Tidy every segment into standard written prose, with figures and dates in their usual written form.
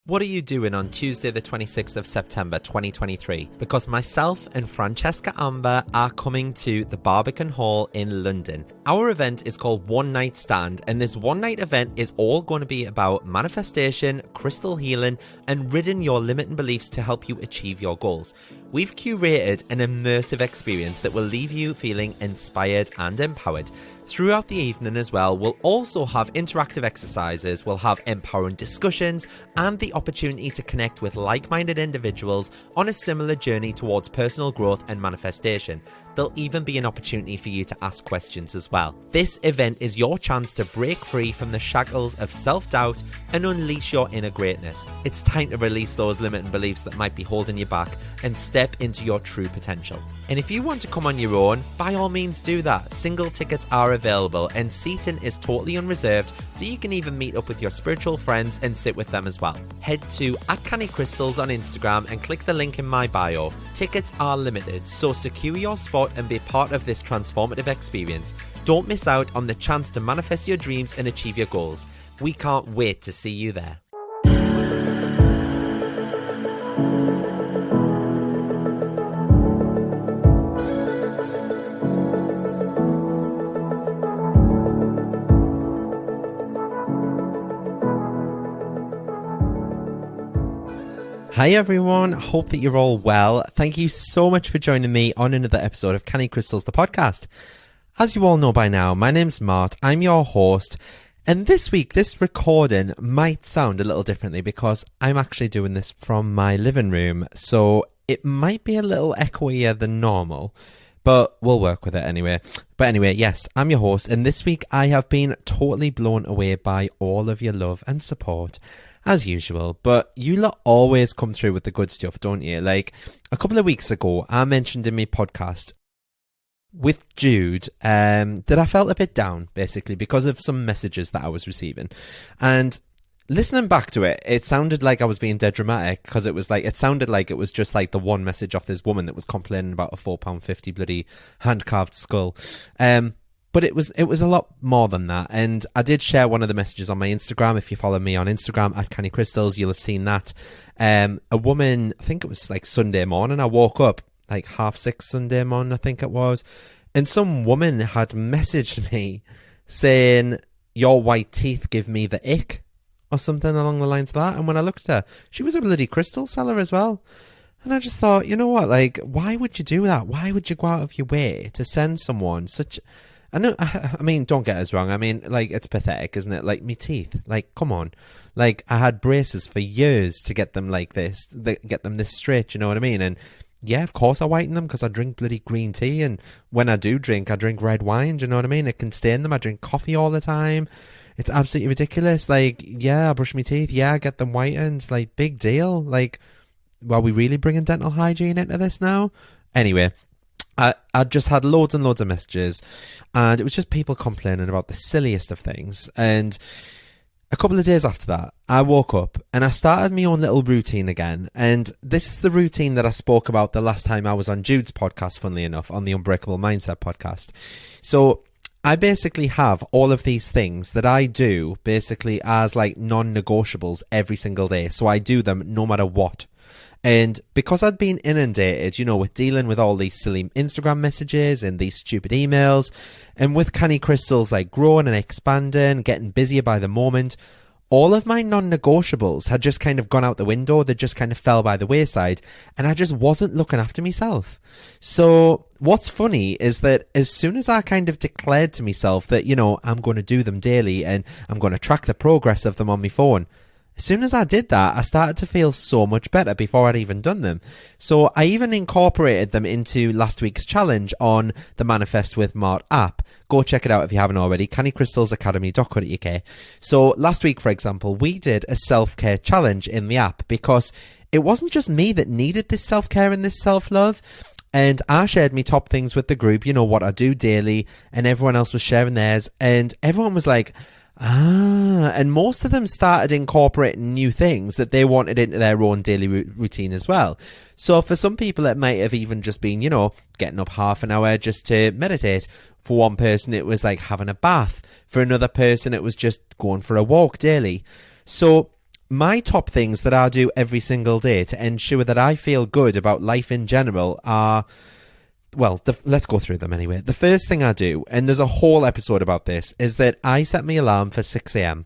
What are you doing on Tuesday the 26th of September 2023? Because myself and Francesca Amber are coming to the Barbican Hall in London. Our event is called One Night Stand, and this one night event is all going to be about manifestation, crystal healing, and ridding your limiting beliefs to help you achieve your goals. We've curated an immersive experience that will leave you feeling inspired and empowered. Throughout the evening as well, we'll also have interactive exercises, we'll have empowering discussions, and the opportunity to connect with like-minded individuals on a similar journey towards personal growth and manifestation. There'll even be an opportunity for you to ask questions as well. This event is your chance to break free from the shackles of self-doubt and unleash your inner greatness. It's time to release those limiting beliefs that might be holding you back and step into your true potential. And if you want to come on your own, by all means do that. Single tickets are available and seating is totally unreserved, so you can even meet up with your spiritual friends and sit with them as well. Head to @CannyCrystals on Instagram and click the link in my bio. Tickets are limited, so secure your spot and be part of this transformative experience. Don't miss out on the chance to manifest your dreams and achieve your goals. We can't wait to see you there. Hi everyone, hope that you're all well. Thank you so much for joining me on another episode of Canny Crystals, the podcast. As you all know by now, my name's Mart, I'm your host, and this week this recording might sound a little differently because I'm actually doing this from my living room, so it might be a little echoier than normal, but we'll work with it anyway. But anyway, yes, I'm your host, and this week I have been totally blown away by all of your love and support. As usual, but you lot always come through with the good stuff, don't you? Like, a couple of weeks ago, I mentioned in my podcast with Jude that I felt a bit down, basically, because of some messages that I was receiving. And listening back to it, it sounded like I was being dead dramatic, because it sounded like it was just like the one message off this woman that was complaining about a £4.50 bloody hand-carved skull. But it was a lot more than that, and I did share one of the messages on my Instagram. If you follow me on Instagram @CannyCrystals, you'll have seen that. A woman, I think it was like Sunday morning, I woke up like 6:30 Sunday morning, I think it was, and some woman had messaged me saying, "Your white teeth give me the ick," or something along the lines of that. And when I looked at her, she was a bloody crystal seller as well. And I just thought, you know what, like, why would you do that? Why would you go out of your way to send someone such... I mean, don't get us wrong. I mean, like, it's pathetic, isn't it? Like, me teeth. Like, come on. Like, I had braces for years to get them like this, get them this straight, you know what I mean? And yeah, of course I whiten them because I drink bloody green tea. And when I do drink, I drink red wine, do you know what I mean? It can stain them. I drink coffee all the time. It's absolutely ridiculous. Like, yeah, I brush my teeth. Yeah, I get them whitened. Like, big deal. Like, are we really bringing dental hygiene into this now? Anyway, I just had loads and loads of messages, and it was just people complaining about the silliest of things. And a couple of days after that, I woke up and I started my own little routine again. And this is the routine that I spoke about the last time I was on Jude's podcast, funnily enough, on the Unbreakable Mindset podcast. So I basically have all of these things that I do basically as like non-negotiables every single day. So I do them no matter what. And because I'd been inundated, you know, with dealing with all these silly Instagram messages and these stupid emails, and with Canny Crystals like growing and expanding, getting busier by the moment, all of my non-negotiables had just kind of gone out the window. They just kind of fell by the wayside, and I just wasn't looking after myself. So what's funny is that as soon as I kind of declared to myself that, you know, I'm going to do them daily and I'm going to track the progress of them on my phone, as soon as I did that, I started to feel so much better before I'd even done them. So I even incorporated them into last week's challenge on the Manifest with Mart app. Go check it out if you haven't already, cannycrystalsacademy.co.uk. So last week, for example, we did a self-care challenge in the app because it wasn't just me that needed this self-care and this self-love. And I shared my top things with the group, you know, what I do daily, and everyone else was sharing theirs. And everyone was like, and most of them started incorporating new things that they wanted into their own daily routine as well. So for some people, it might have even just been, you know, getting up half an hour just to meditate. For one person, it was like having a bath. For another person, it was just going for a walk daily. So my top things that I do every single day to ensure that I feel good about life in general are, well, let's go through them anyway. The first thing I do, and there's a whole episode about this, is that I set my alarm for 6 a.m.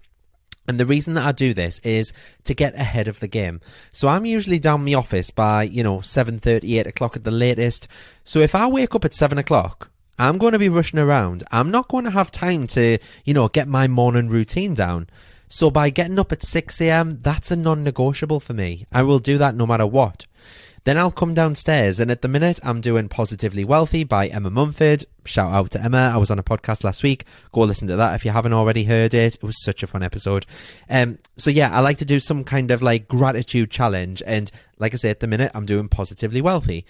And the reason that I do this is to get ahead of the game. So I'm usually down my office by, 7:30, 8 o'clock at the latest. So if I wake up at 7 o'clock, I'm going to be rushing around. I'm not going to have time to, get my morning routine down. So by getting up at 6 a.m., that's a non-negotiable for me. I will do that no matter what. Then I'll come downstairs, and at the minute I'm doing Positively Wealthy by Emma Mumford. Shout out to Emma. I was on a podcast last week. Go listen to that if you haven't already heard it. It was such a fun episode. So yeah, I like to do some kind of like gratitude challenge. And like I say, at the minute I'm doing Positively Wealthy.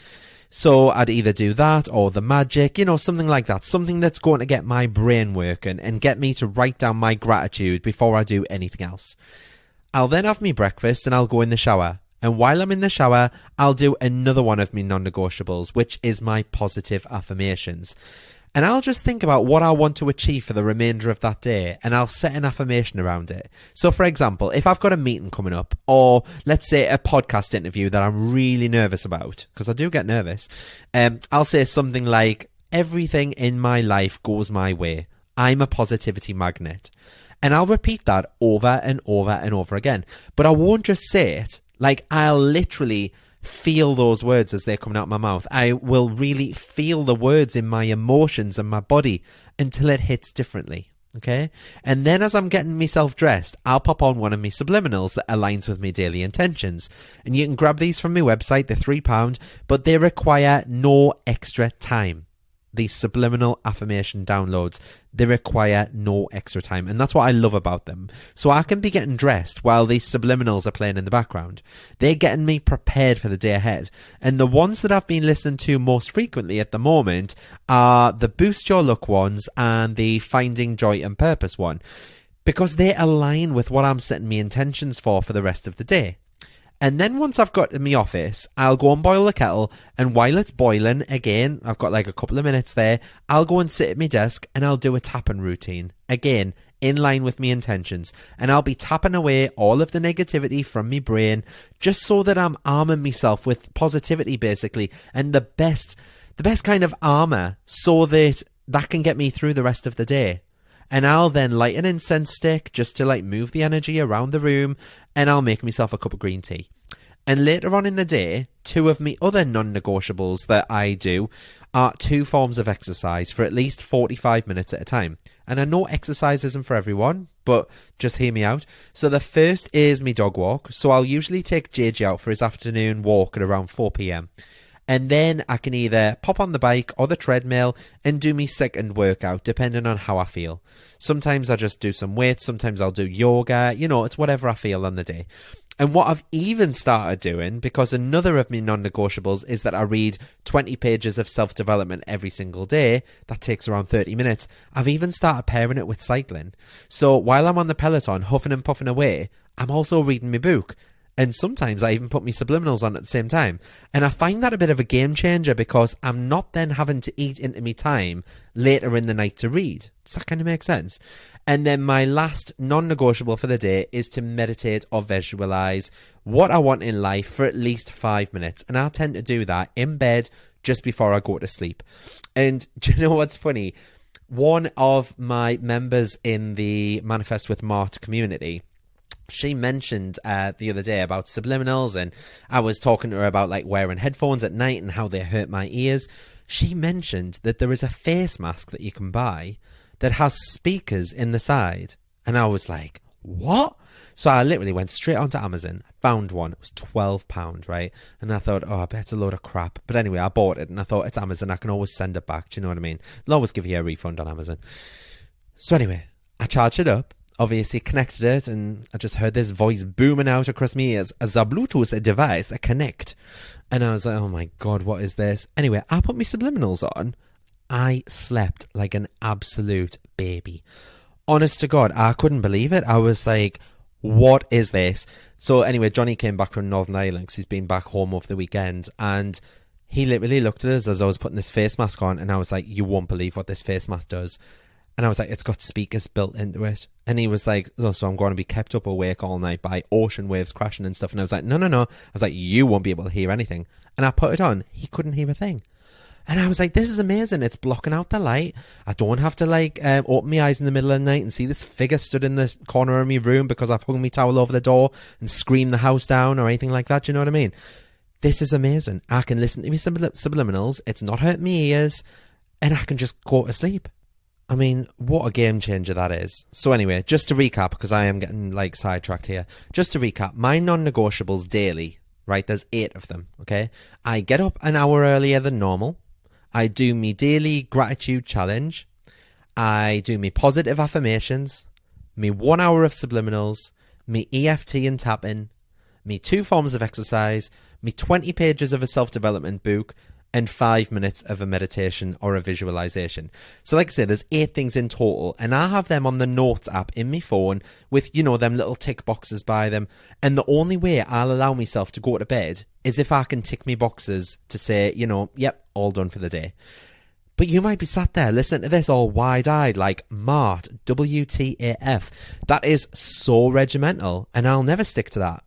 So I'd either do that or the magic, something like that. Something that's going to get my brain working and get me to write down my gratitude before I do anything else. I'll then have me breakfast and I'll go in the shower. And while I'm in the shower, I'll do another one of my non-negotiables, which is my positive affirmations. And I'll just think about what I want to achieve for the remainder of that day, and I'll set an affirmation around it. So for example, if I've got a meeting coming up, or let's say a podcast interview that I'm really nervous about, because I do get nervous, I'll say something like, everything in my life goes my way. I'm a positivity magnet. And I'll repeat that over and over and over again. But I won't just say it. Like, I'll literally feel those words as they're coming out of my mouth. I will really feel the words in my emotions and my body until it hits differently. Okay? And then as I'm getting myself dressed, I'll pop on one of my subliminals that aligns with my daily intentions. And you can grab these from my website. They're £3, but they require no extra time. These subliminal affirmation downloads, they require no extra time. And that's what I love about them. So I can be getting dressed while these subliminals are playing in the background. They're getting me prepared for the day ahead. And the ones that I've been listening to most frequently at the moment are the Boost Your Luck ones and the Finding Joy and Purpose one, because they align with what I'm setting my intentions for the rest of the day. And then once I've got to my office, I'll go and boil the kettle. And while it's boiling, again, I've got like a couple of minutes there, I'll go and sit at my desk and I'll do a tapping routine. Again, in line with my intentions. And I'll be tapping away all of the negativity from my brain, just so that I'm arming myself with positivity, basically. And the best kind of armor, so that can get me through the rest of the day. And I'll then light an incense stick just to like move the energy around the room, and I'll make myself a cup of green tea. And later on in the day, two of my other non-negotiables that I do are 2 forms of exercise for at least 45 minutes at a time. And I know exercise isn't for everyone, but just hear me out. So the first is my dog walk. So I'll usually take JJ out for his afternoon walk at around 4 p.m. And then I can either pop on the bike or the treadmill and do my second workout, depending on how I feel. Sometimes I just do some weights. Sometimes I'll do yoga. It's whatever I feel on the day. And what I've even started doing, because another of my non-negotiables is that I read 20 pages of self-development every single day. That takes around 30 minutes. I've even started pairing it with cycling. So while I'm on the Peloton, huffing and puffing away, I'm also reading my book. And sometimes I even put my subliminals on at the same time. And I find that a bit of a game changer, because I'm not then having to eat into me time later in the night to read. Does that kind of make sense? And then my last non-negotiable for the day is to meditate or visualize what I want in life for at least 5 minutes. And I tend to do that in bed just before I go to sleep. And do you know what's funny? One of my members in the Manifest with Mart community, she mentioned the other day about subliminals, and I was talking to her about like wearing headphones at night and how they hurt my ears. She mentioned that there is a face mask that you can buy that has speakers in the side. And I was like, what? So I literally went straight onto Amazon, found one. It was £12, right? And I thought, I bet it's a load of crap. But anyway, I bought it and I thought, it's Amazon. I can always send it back. Do you know what I mean? They'll always give you a refund on Amazon. So anyway, I charged it up. Obviously connected it, and I just heard this voice booming out across my ears as a Bluetooth device that connect. And I was like, oh my God, what is this? Anyway, I put my subliminals on. I slept like an absolute baby. Honest to God, I couldn't believe it. I was like, what is this? So anyway, Johnny came back from Northern Ireland because he's been back home over the weekend, and he literally looked at us as I was putting this face mask on, and I was like, you won't believe what this face mask does. And I was like, it's got speakers built into it. And he was like, oh, so I'm going to be kept up awake all night by ocean waves crashing and stuff. And I was like, no. I was like, you won't be able to hear anything. And I put it on. He couldn't hear a thing. And I was like, this is amazing. It's blocking out the light. I don't have to open my eyes in the middle of the night and see this figure stood in the corner of my room because I've hung my towel over the door and screamed the house down or anything like that. Do you know what I mean? This is amazing. I can listen to my subliminals. It's not hurting my ears. And I can just go to sleep. I mean, what a game changer that is. So anyway, just to recap, because I am getting sidetracked here. Just to recap, my non-negotiables daily, right? There's 8 of them, okay? I get up an hour earlier than normal. I do me daily gratitude challenge. I do me positive affirmations. Me 1 hour of subliminals. Me EFT and tapping. Me 2 forms of exercise. Me 20 pages of a self-development book. And 5 minutes of a meditation or a visualization. So like I said, there's 8 things in total. And I have them on the Notes app in my phone with, them little tick boxes by them. And the only way I'll allow myself to go to bed is if I can tick me boxes to say, yep, all done for the day. But you might be sat there listening to this all wide-eyed like, Mart, WTAF. That is so regimental. And I'll never stick to that.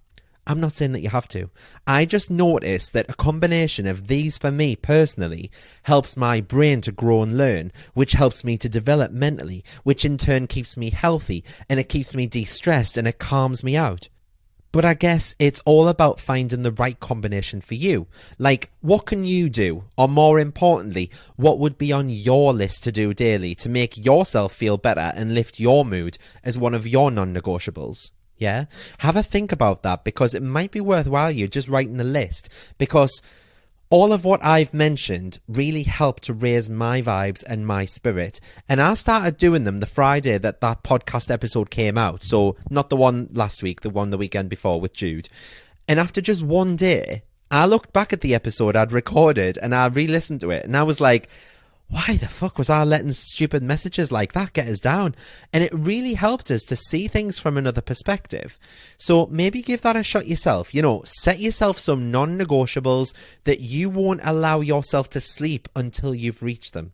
I'm not saying that you have to. I just noticed that a combination of these for me personally helps my brain to grow and learn, which helps me to develop mentally, which in turn keeps me healthy and it keeps me de-stressed and it calms me out. But I guess it's all about finding the right combination for you. Like, what can you do? Or more importantly, what would be on your list to do daily to make yourself feel better and lift your mood as one of your non-negotiables? Yeah, have a think about that, because it might be worthwhile you just writing a list, because all of what I've mentioned really helped to raise my vibes and my spirit. And I started doing them the Friday that podcast episode came out. So not the one last week, the one the weekend before with Jude. And after just one day, I looked back at the episode I'd recorded and I re-listened to it. And I was like, why the fuck was I letting stupid messages like that get us down? And it really helped us to see things from another perspective. So maybe give that a shot yourself. Set yourself some non-negotiables that you won't allow yourself to sleep until you've reached them.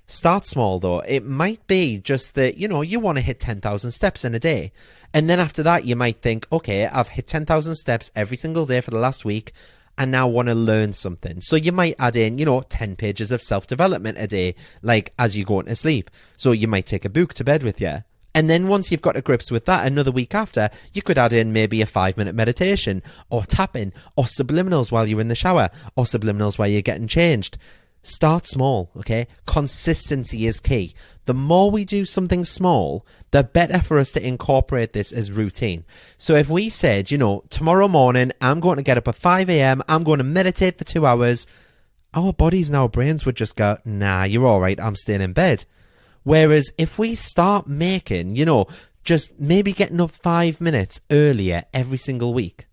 Start small though. It might be just that, you want to hit 10,000 steps in a day. And then after that, you might think, okay, I've hit 10,000 steps every single day for the last week. And now want to learn something. So you might add in, 10 pages of self-development a day, as you go into sleep. So you might take a book to bed with you. And then once you've got to grips with that, another week after, you could add in maybe a 5-minute meditation or tapping or subliminals while you're in the shower or subliminals while you're getting changed. Start small, okay? Consistency is key. The more we do something small, the better for us to incorporate this as routine. So if we said, tomorrow morning, I'm going to get up at 5 a.m., I'm going to meditate for 2 hours, our bodies and our brains would just go, nah, you're all right, I'm staying in bed. Whereas if we start making, just maybe getting up 5 minutes earlier every single week,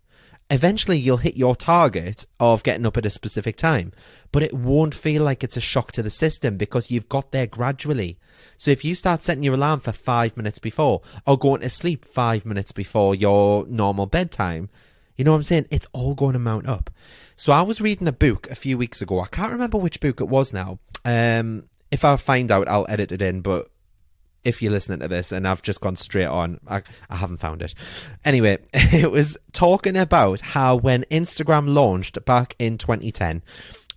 eventually you'll hit your target of getting up at a specific time, but it won't feel like it's a shock to the system because you've got there gradually. So if you start setting your alarm for 5 minutes before or going to sleep 5 minutes before your normal bedtime, you know what I'm saying? It's all going to mount up. So I was reading a book a few weeks ago. I can't remember which book it was now. If I find out, I'll edit it in, but if you're listening to this and I've just gone straight on, I haven't found it. Anyway, it was talking about how when Instagram launched back in 2010,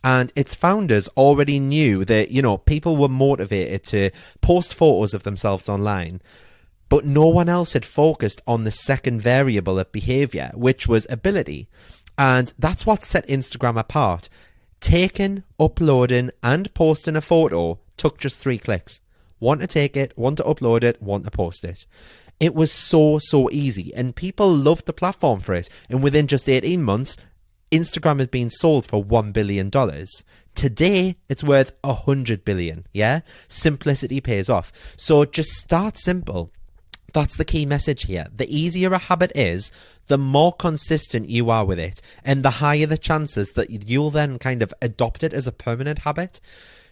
and its founders already knew that, people were motivated to post photos of themselves online, but no one else had focused on the second variable of behavior, which was ability. And that's what set Instagram apart. Taking, uploading, and posting a photo took just 3 clicks. One to take it, one to upload it, one to post it. It was so easy, and people loved the platform for it. And within just 18 months, Instagram had been sold for $1 billion. Today, it's worth $100 billion, yeah? Simplicity pays off. So just start simple. That's the key message here. The easier a habit is, the more consistent you are with it, and the higher the chances that you'll then kind of adopt it as a permanent habit.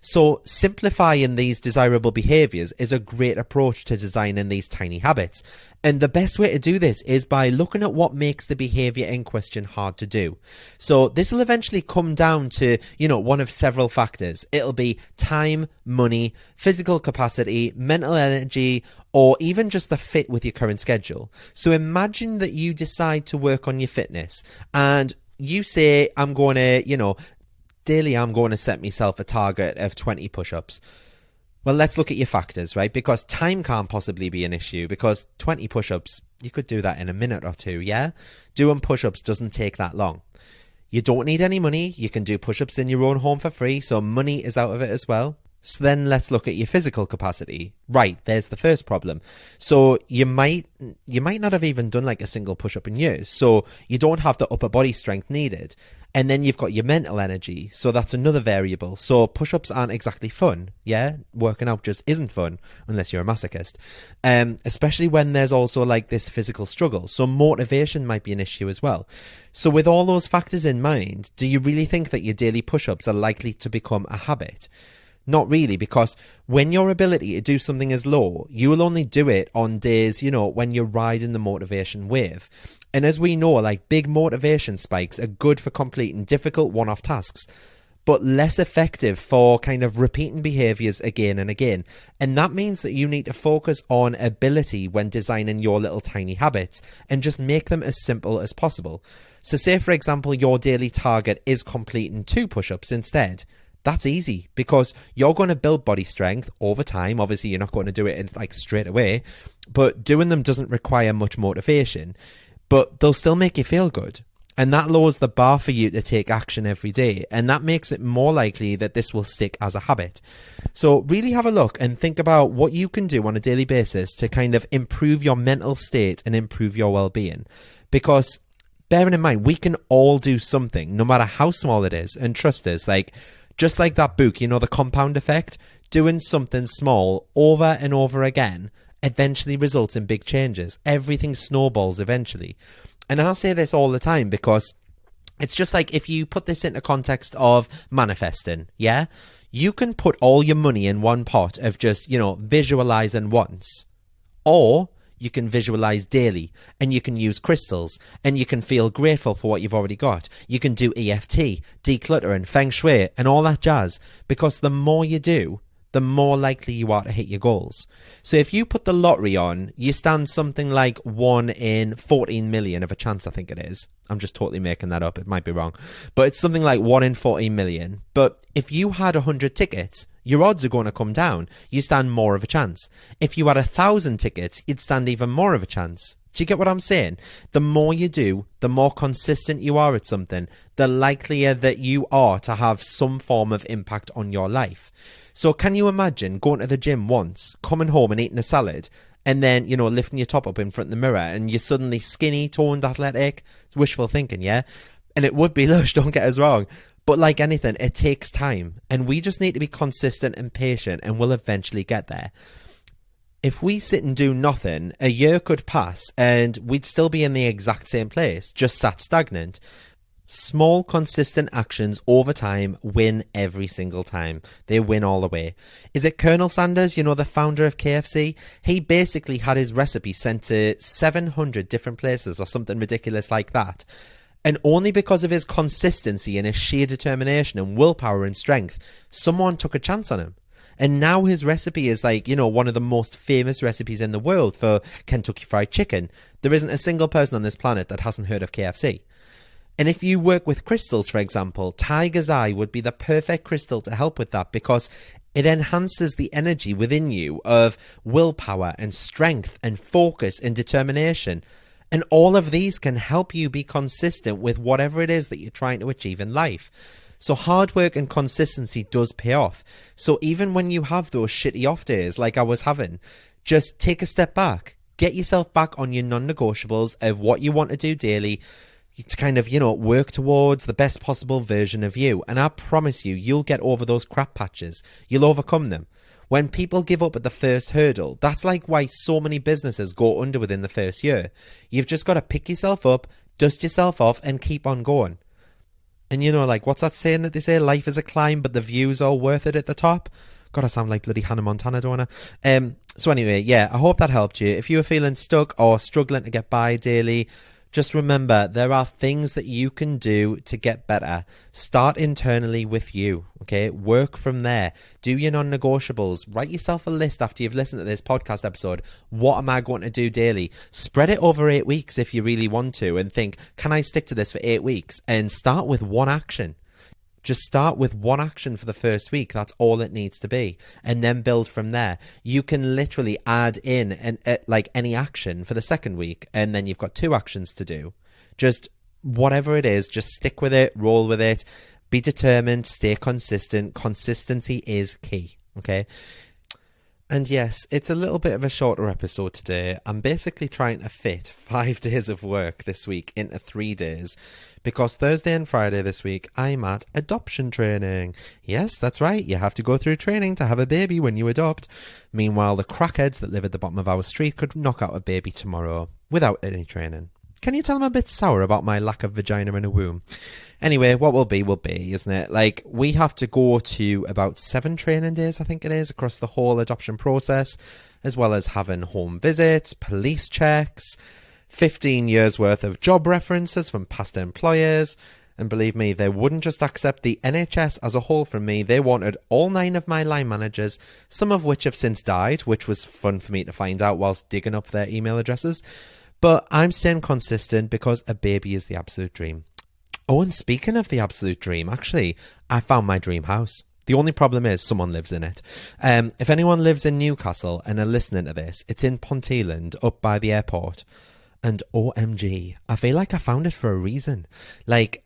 So simplifying these desirable behaviors is a great approach to designing these tiny habits. And the best way to do this is by looking at what makes the behavior in question hard to do. So this will eventually come down to, one of several factors. It'll be time, money, physical capacity, mental energy, or even just the fit with your current schedule. So imagine that you decide to work on your fitness and you say, daily I'm going to set myself a target of 20 push-ups. Well, let's look at your factors, right? Because time can't possibly be an issue, because 20 push-ups, you could do that in a minute or two, yeah? Doing push-ups doesn't take that long. You don't need any money. You can do push-ups in your own home for free, so money is out of it as well. So then let's look at your physical capacity. Right, there's the first problem. So you might not have even done like a single push-up in years, so you don't have the upper body strength needed. And then you've got your mental energy, so that's another variable. So push-ups aren't exactly fun, yeah? Working out just isn't fun unless you're a masochist. Especially when there's also like this physical struggle. So motivation might be an issue as well. So with all those factors in mind, do you really think that your daily push-ups are likely to become a habit? Not really, because when your ability to do something is low, you will only do it on days, when you're riding the motivation wave. And as we know, like big motivation spikes are good for completing difficult one-off tasks, but less effective for kind of repeating behaviors again and again. And that means that you need to focus on ability when designing your little tiny habits and just make them as simple as possible. So say, for example, your daily target is completing 2 push-ups instead. That's easy because you're going to build body strength over time. Obviously, you're not going to do it like straight away, but doing them doesn't require much motivation, but they'll still make you feel good. And that lowers the bar for you to take action every day. And that makes it more likely that this will stick as a habit. So really have a look and think about what you can do on a daily basis to kind of improve your mental state and improve your well-being. Because bearing in mind, we can all do something, no matter how small it is. And trust us, just like that book, the compound effect, doing something small over and over again eventually results in big changes. Everything snowballs eventually. And I say this all the time because it's just like if you put this into context of manifesting, yeah? You can put all your money in one pot of just, visualizing once. Or you can visualize daily, and you can use crystals, and you can feel grateful for what you've already got. You can do EFT, decluttering, feng shui, and all that jazz, because the more you do, the more likely you are to hit your goals. So if you put the lottery on, you stand something like 1 in 14 million of a chance, I think it is. I'm just totally making that up. It might be wrong. But it's something like 1 in 14 million. But if you had 100 tickets, your odds are going to come down. You stand more of a chance. If you had 1,000 tickets, you'd stand even more of a chance. Do you get what I'm saying? The more you do, the more consistent you are at something, the likelier that you are to have some form of impact on your life. So can you imagine going to the gym once, coming home and eating a salad, and then, lifting your top up in front of the mirror and you're suddenly skinny, toned, athletic? It's wishful thinking, yeah? And it would be lush, don't get us wrong. But like anything, it takes time. And we just need to be consistent and patient, and we'll eventually get there. If we sit and do nothing, a year could pass and we'd still be in the exact same place, just sat stagnant. Small, consistent actions over time win every single time. They win all the way. Is it Colonel Sanders, the founder of KFC? He basically had his recipe sent to 700 different places or something ridiculous like that. And only because of his consistency and his sheer determination and willpower and strength, someone took a chance on him. And now his recipe is one of the most famous recipes in the world for Kentucky Fried Chicken. There isn't a single person on this planet that hasn't heard of KFC. And if you work with crystals, for example, Tiger's Eye would be the perfect crystal to help with that, because it enhances the energy within you of willpower and strength and focus and determination. And all of these can help you be consistent with whatever it is that you're trying to achieve in life. So hard work and consistency does pay off. So even when you have those shitty off days like I was having, just take a step back. Get yourself back on your non-negotiables of what you want to do daily, to kind of, work towards the best possible version of you. And I promise you, you'll get over those crap patches. You'll overcome them. When people give up at the first hurdle, that's like why so many businesses go under within the first year. You've just got to pick yourself up, dust yourself off, and keep on going. And like, what's that saying that they say? Life is a climb, but the views are worth it at the top. God, I sound like bloody Hannah Montana, don't I? So anyway, yeah, I hope that helped you. If you are feeling stuck or struggling to get by daily, just remember there are things that you can do to get better. Start internally with you, okay? Work from there. Do your non-negotiables. Write yourself a list after you've listened to this podcast episode. What am I going to do daily? Spread it over 8 weeks if you really want to, and think, can I stick to this for 8 weeks? And start with one action. Just start with one action for the first week. That's all it needs to be. And then build from there. You can literally add in like any action for the second week. And then you've got 2 actions to do. Just whatever it is, just stick with it, roll with it. Be determined, stay consistent. Consistency is key. Okay. And yes, it's a little bit of a shorter episode today. I'm basically trying to fit 5 days of work this week into 3 days, because Thursday and Friday this week, I'm at adoption training. Yes, that's right. You have to go through training to have a baby when you adopt. Meanwhile, the crackheads that live at the bottom of our street could knock out a baby tomorrow without any training. Can you tell I'm a bit sour about my lack of vagina in a womb? Anyway, what will be, isn't it? Like, we have to go to about 7 training days, I think it is, across the whole adoption process, as well as having home visits, police checks, 15 years worth of job references from past employers. And believe me, they wouldn't just accept the NHS as a whole from me. They wanted all 9 of my line managers, some of which have since died, which was fun for me to find out whilst digging up their email addresses. But I'm staying consistent because a baby is the absolute dream. Oh, and speaking of the absolute dream, actually, I found my dream house. The only problem is someone lives in it. If anyone lives in Newcastle and are listening to this, it's in Ponteland, up by the airport. And OMG, I feel like I found it for a reason. Like,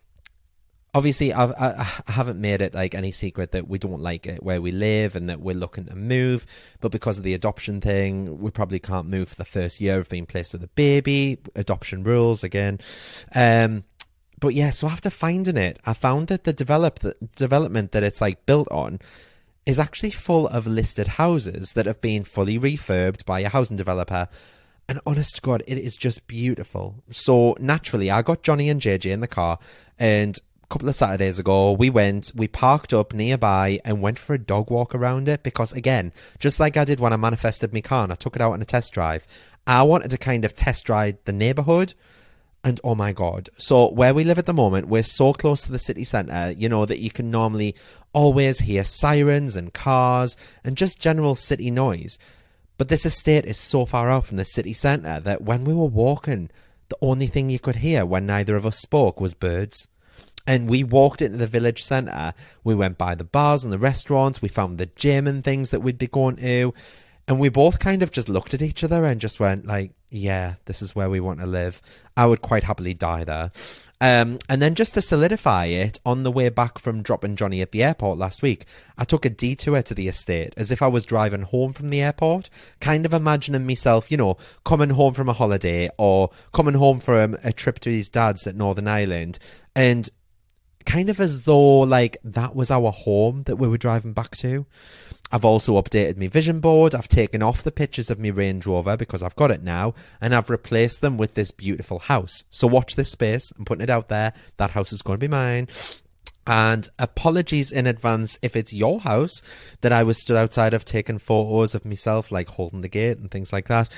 obviously, I haven't made it like any secret that we don't like it where we live and that we're looking to move. But because of the adoption thing, we probably can't move for the first year of being placed with a baby. Adoption rules again. But yeah, so after finding it, I found that the development that it's like built on is actually full of listed houses that have been fully refurbed by a housing developer. And honest to God, it is just beautiful. So naturally, I got Johnny and JJ in the car, and a couple of Saturdays ago, we parked up nearby and went for a dog walk around it, because again, just like I did when I manifested my car and I took it out on a test drive, I wanted to kind of test drive the neighbourhood. And oh my God. So where we live at the moment, we're so close to the city centre, that you can normally always hear sirens and cars and just general city noise. But this estate is so far out from the city centre that when we were walking, the only thing you could hear when neither of us spoke was birds. And we walked into the village centre. We went by the bars and the restaurants. We found the gym and things that we'd be going to. And we both kind of just looked at each other and just went like, yeah, this is where we want to live. I would quite happily die there. And then just to solidify it, on the way back from dropping Johnny at the airport last week, I took a detour to the estate as if I was driving home from the airport, kind of imagining myself, coming home from a holiday or coming home from a trip to his dad's at Northern Ireland, and kind of as though like that was our home that we were driving back to. I've also updated my vision board. I've taken off the pictures of my Range Rover because I've got it now, and I've replaced them with this beautiful house. So watch this space. I'm putting it out there. That house is going to be mine. And apologies in advance if it's your house that I was stood outside of taking photos of myself, like holding the gate and things like that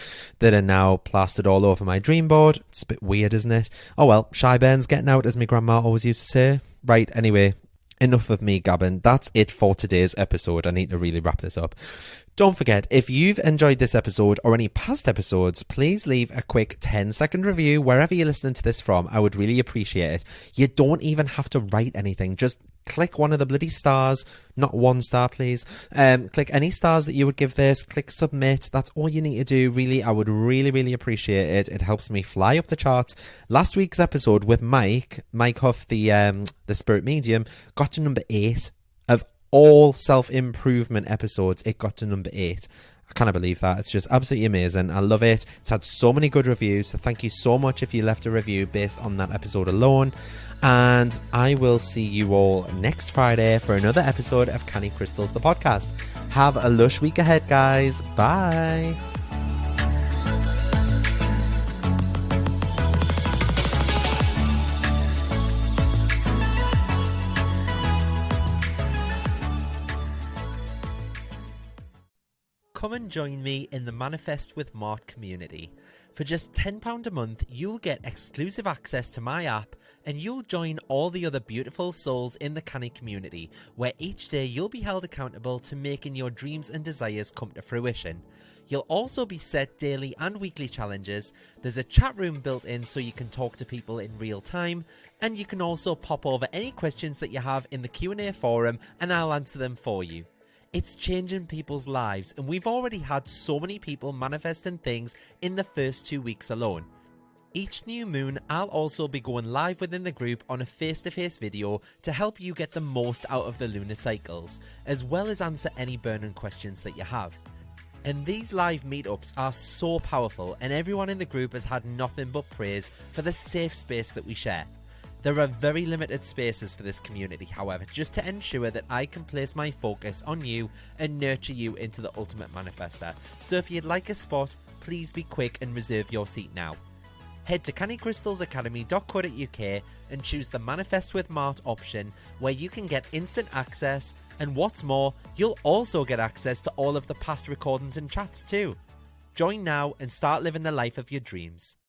are now plastered all over my dream board. It's a bit weird, isn't it? Oh well, Shybairn's getting out, as my grandma always used to say. Right, anyway, enough of me gabbing. That's it for today's episode. I need to really wrap this up. Don't forget, if you've enjoyed this episode or any past episodes, please leave a quick 10-second review wherever you're listening to this from. I would really appreciate it. You don't even have to write anything. Just click one of the bloody stars. Not 1 star, please. Click any stars that you would give this. Click submit. That's all you need to do, really. I would really, really appreciate it. It helps me fly up the charts. Last week's episode with Mike Huff, the spirit medium, got to number 8 of all self-improvement episodes. It got to number 8. I cannot believe that. It's just absolutely amazing. I love it. It's had so many good reviews. So thank you so much if you left a review based on that episode alone. And I will see you all next Friday for another episode of Canny Crystals, the podcast. Have a lush week ahead, guys. Bye. come and join me in the Manifest with Mart community. For just £10 a month, you'll get exclusive access to my app and you'll join all the other beautiful souls in the Canny community, where each day you'll be held accountable to making your dreams and desires come to fruition. You'll also be set daily and weekly challenges. There's a chat room built in so you can talk to people in real time, and you can also pop over any questions that you have in the Q&A forum and I'll answer them for you. It's changing people's lives, and we've already had so many people manifesting things in the first 2 weeks alone. Each new moon, I'll also be going live within the group on a face-to-face video to help you get the most out of the lunar cycles, as well as answer any burning questions that you have. And these live meetups are so powerful, and everyone in the group has had nothing but praise for the safe space that we share. There are very limited spaces for this community, however, just to ensure that I can place my focus on you and nurture you into the ultimate manifester. So if you'd like a spot, please be quick and reserve your seat now. Head to cannycrystalsacademy.co.uk and choose the Manifest with Mart option, where you can get instant access, and what's more, you'll also get access to all of the past recordings and chats too. Join now and start living the life of your dreams.